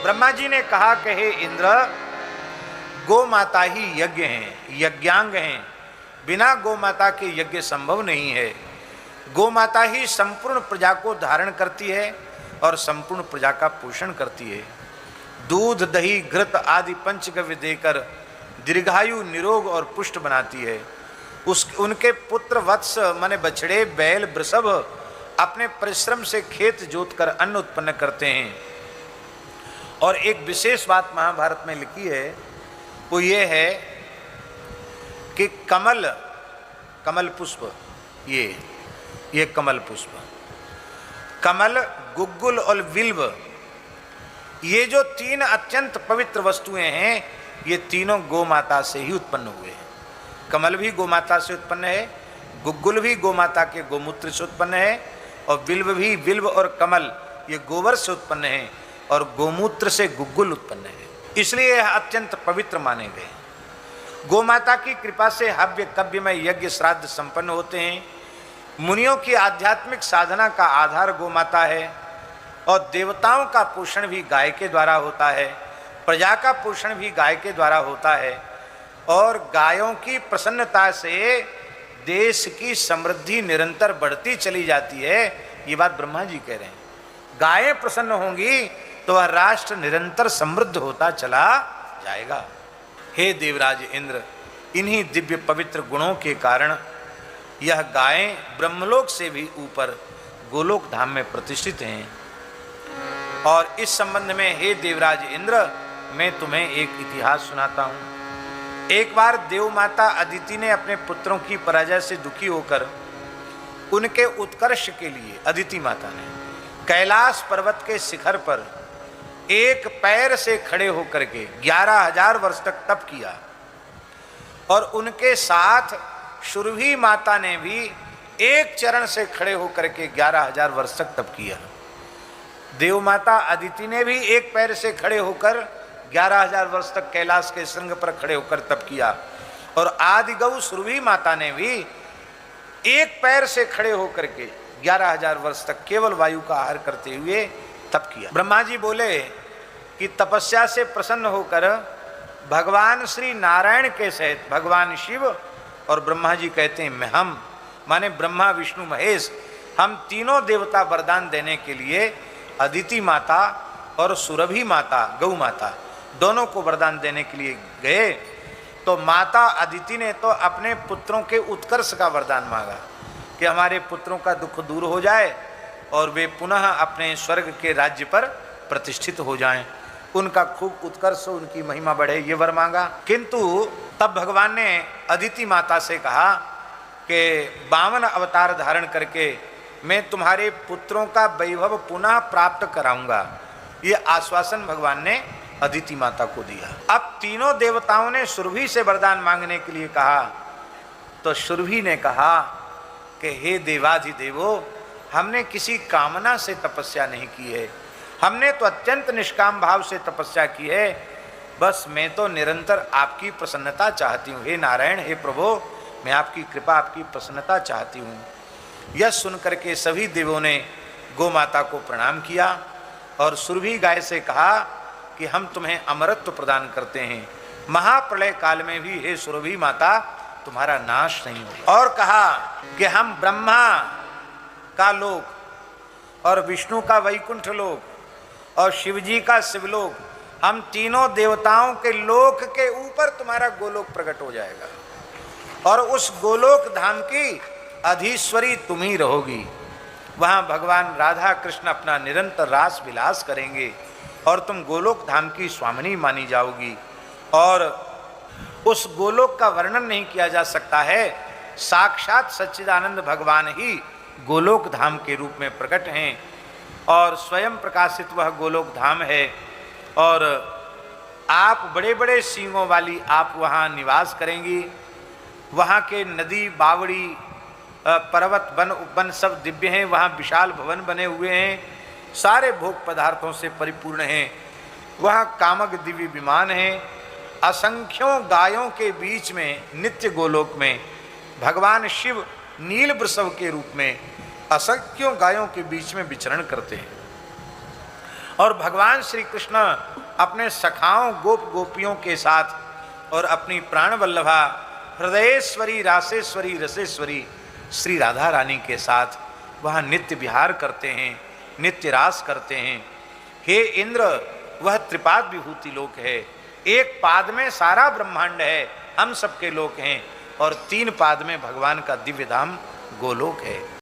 ब्रह्मा जी ने कहा कि हे इंद्र, गौ माता ही यज्ञ हैं, यज्ञांग हैं, बिना गौ माता के यज्ञ संभव नहीं है। गौ माता ही संपूर्ण प्रजा को धारण करती है और संपूर्ण प्रजा का पोषण करती है। दूध, दही, घृत आदि पंचगव्य देकर दीर्घायु, निरोग और पुष्ट बनाती है। उनके पुत्र वत्स माने बछड़े, बैल, वृषभ अपने परिश्रम से खेत जोतकर अन्न उत्पन्न करते हैं। और एक विशेष बात महाभारत में लिखी है, वो ये है कि कमल पुष्प, ये कमल पुष्प, कमल, गुग्गुल और बिल्व, ये जो तीन अत्यंत पवित्र वस्तुएं हैं, ये तीनों गौ माता से ही उत्पन्न हुए हैं। कमल भी गौ माता से उत्पन्न है, गुग्गुल भी गौ माता के गोमूत्र से उत्पन्न है, और बिल्व भी, बिल्व और कमल ये गोबर से उत्पन्न है, और गोमूत्र से गुग्गुल उत्पन्न है, इसलिए यह अत्यंत पवित्र माने गए। गौ माता की कृपा से हव्य कव्य में यज्ञ श्राद्ध संपन्न होते हैं। मुनियों की आध्यात्मिक साधना का आधार गौ माता है, और देवताओं का पोषण भी गाय के द्वारा होता है, प्रजा का पोषण भी गाय के द्वारा होता है, और गायों की प्रसन्नता से देश की समृद्धि निरंतर बढ़ती चली जाती है। ये बात ब्रह्मा जी कह रहे हैं। गायें प्रसन्न होंगी तो वह राष्ट्र निरंतर समृद्ध होता चला जाएगा। हे देवराज इंद्र, इन्हीं दिव्य पवित्र गुणों के कारण यह गायें ब्रह्मलोक से भी ऊपर गोलोक धाम में प्रतिष्ठित हैं। और इस संबंध में हे देवराज इंद्र, मैं तुम्हें एक इतिहास सुनाता हूँ। एक बार देव माता अदिति ने अपने पुत्रों की पराजय से दुखी होकर उनके उत्कर्ष के लिए अदिति माता ने कैलाश पर्वत के शिखर पर एक पैर से खड़े होकर के 11,000 वर्ष तक तप किया, और उनके साथ सुरभि माता ने भी एक चरण से खड़े होकर के 11,000 वर्ष तक तप किया। देव माता अदिति ने भी एक पैर से खड़े होकर 11,000 वर्ष तक कैलाश के श्रृंग पर खड़े होकर तप किया, और आदि गौ सुरभि माता ने भी एक पैर से खड़े होकर के 11,000 वर्ष तक केवल वायु का आहार करते हुए तप किया। ब्रह्मा जी बोले कि तपस्या से प्रसन्न होकर भगवान श्री नारायण के सहित भगवान शिव और ब्रह्मा जी कहते हैं हम माने ब्रह्मा, विष्णु, महेश, हम तीनों देवता वरदान देने के लिए अदिति माता और सुरभि माता, गौ माता, दोनों को वरदान देने के लिए गए। तो माता अदिति ने तो अपने पुत्रों के उत्कर्ष का वरदान मांगा कि हमारे पुत्रों का दुख दूर हो जाए और वे पुनः अपने स्वर्ग के राज्य पर प्रतिष्ठित हो जाएं, उनका खूब उत्कर्ष, उनकी महिमा बढ़े, ये वर मांगा। किंतु तब भगवान ने अदिति माता से कहा कि 52 अवतार धारण करके मैं तुम्हारे पुत्रों का वैभव पुनः प्राप्त कराऊंगा, ये आश्वासन भगवान ने अदिति माता को दिया। अब तीनों देवताओं ने सुरभि से वरदान मांगने के लिए कहा, तो सुरभि ने कहा कि हे देवाधिदेवो, हमने किसी कामना से तपस्या नहीं की है, हमने तो अत्यंत निष्काम भाव से तपस्या की है, बस मैं तो निरंतर आपकी प्रसन्नता चाहती हूँ। हे नारायण, हे प्रभु, मैं आपकी कृपा, आपकी प्रसन्नता चाहती हूँ। यह सुनकर के सभी देवों ने गौ माता को प्रणाम किया और सुरभि गाय से कहा कि हम तुम्हें अमरत्व प्रदान करते हैं, महाप्रलय काल में भी हे सुरभि माता तुम्हारा नाश नहीं होगा। और कहा कि हम ब्रह्मा का लोक और विष्णु का वैकुंठ लोक और शिवजी का शिवलोक, हम तीनों देवताओं के लोक के ऊपर तुम्हारा गोलोक प्रकट हो जाएगा, और उस गोलोक धाम की अधीश्वरी तुम ही रहोगी। वहाँ भगवान राधा कृष्ण अपना निरंतर रास विलास करेंगे और तुम गोलोक धाम की स्वामिनी मानी जाओगी। और उस गोलोक का वर्णन नहीं किया जा सकता है, साक्षात सच्चिदानंद भगवान ही गोलोक धाम के रूप में प्रकट हैं और स्वयं प्रकाशित वह गोलोक धाम है। और आप बड़े बड़े सींगों वाली आप वहाँ निवास करेंगी। वहाँ के नदी, बावड़ी, पर्वत, वन सब दिव्य हैं, वहाँ विशाल भवन बने हुए हैं, सारे भोग पदार्थों से परिपूर्ण हैं। वहाँ कामक दिव्य विमान हैं। असंख्यों गायों के बीच में नित्य गोलोक में भगवान शिव नील वृषभ के रूप में असंख्यों गायों के बीच में विचरण करते हैं। और भगवान श्री कृष्ण अपने सखाओं गोप गोपियों के साथ और अपनी प्राण वल्लभा हृदयेश्वरी रासेश्वरी रसेश्वरी श्री राधा रानी के साथ वह नित्य विहार करते हैं, नित्य रास करते हैं। हे इंद्र, वह त्रिपाद विभूति लोक है। एक पाद में सारा ब्रह्मांड है, हम सबके लोक हैं, और 3 पाद में भगवान का दिव्य धाम गोलोक है।